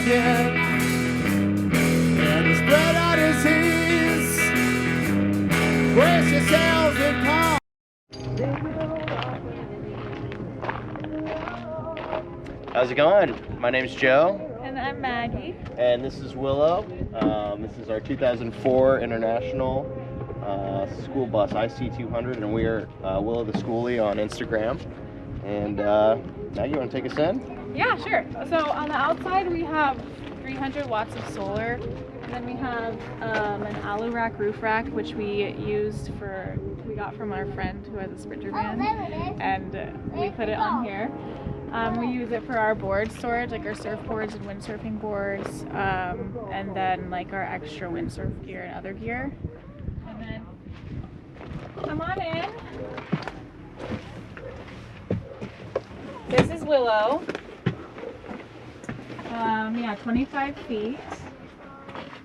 kid, and he spread out his knees. Brace yourselves and come. How's it going? My name's Joe. And I'm Maggie. And this is Willow. This is our 2004 International School Bus IC200, and we are Willow the Skoolie on Instagram. And Maggie, you want to take us in? Yeah, sure. So on the outside we have 300 watts of solar, and then we have an alu rack roof rack, which we got from our friend who has a Sprinter van, and we put it on here. We use it for our board storage, like our surfboards and windsurfing boards, and then like our extra windsurf gear and other gear. And then come on in. This is Willow. Yeah, 25 feet.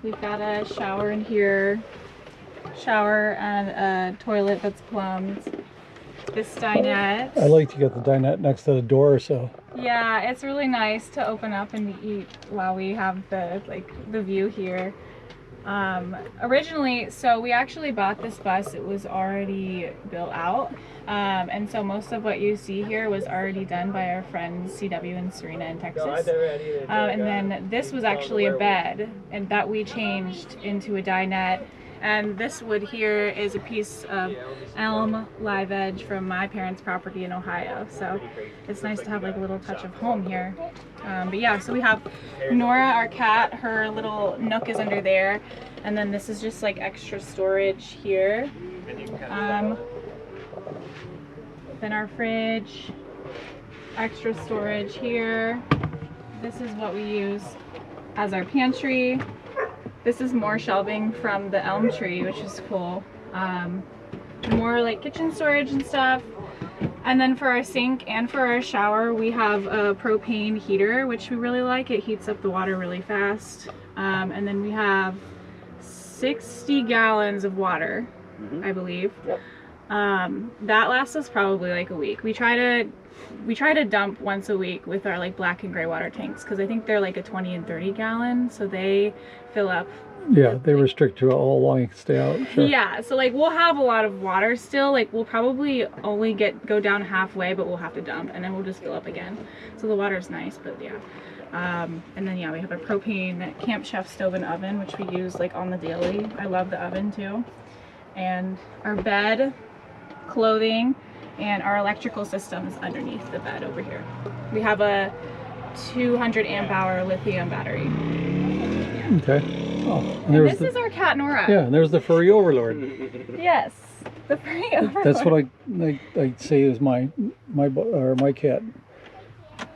We've got a shower in here, and a toilet that's plumbed. This dinette. I like to get the dinette next to the door, so. Yeah, it's really nice to open up and eat while we have the view here. Originally, so we actually bought this bus. It was already built out, and so most of what you see here was already done by our friends CW and Serena in Texas. And then this was actually a bed, and that we changed into a dinette. And this wood here is a piece of elm live edge from my parents' property in Ohio. So it's nice to have like a little touch of home here. But yeah, so we have Nora, our cat. Her little nook is under there. And then this is just like extra storage here. Then our fridge, extra storage here. This is what we use as our pantry. This is more shelving from the elm tree, which is cool. More like kitchen storage and stuff. And then for our sink and for our shower, we have a propane heater, which we really like. It heats up the water really fast. And then we have 60 gallons of water, I believe. Yep. That lasts us probably like a week. We try to dump once a week with our like black and gray water tanks, because I think they're like a 20 and 30 gallon, so they fill up. Yeah, they restrict you how long you can stay out. Sure. Yeah, so like we'll have a lot of water still. Like we'll probably only go down halfway, but we'll have to dump, and then we'll just fill up again. So the water's nice, but yeah. And then yeah, we have a propane Camp Chef stove and oven, which we use like on the daily. I love the oven too. And our bed, clothing, and our electrical system is underneath the bed over here. We have a 200 amp hour lithium battery. Yeah. Okay. Oh, and this is our cat Nora. Yeah, and there's the furry overlord. Yes, the furry overlord. That's what I say is my cat.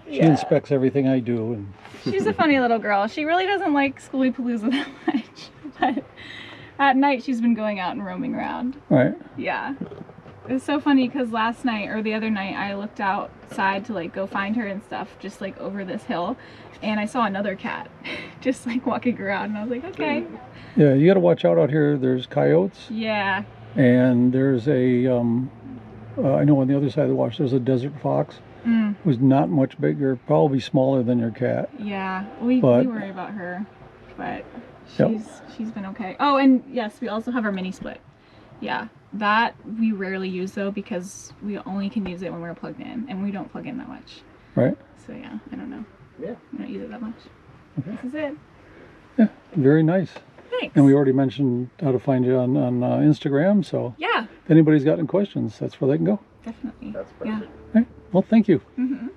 She inspects everything I do, and she's a funny little girl. She really doesn't like Skoolie Palooza that much, but at night she's been going out and roaming around. Right. Yeah. It's so funny because last night or the other night I looked outside to like go find her and stuff, just like over this hill, and I saw another cat just like walking around, and I was like, okay. Yeah, you got to watch out here. There's coyotes. Yeah. And there's a I know on the other side of the wash there's a desert fox. Who's not much bigger, probably smaller than your cat. Yeah, we worry about her, but she's been okay. Oh, and yes, we also have our mini split. Yeah, that we rarely use though, because we only can use it when we're plugged in, and we don't plug in that much. Right. So yeah, I don't know. Yeah. We don't use it that much. Okay. This is it. Yeah, very nice. Thanks. And we already mentioned how to find you on Instagram, so yeah. If anybody's got any questions, that's where they can go. Definitely. That's perfect. Yeah. Right. Well, thank you. Mm-hmm.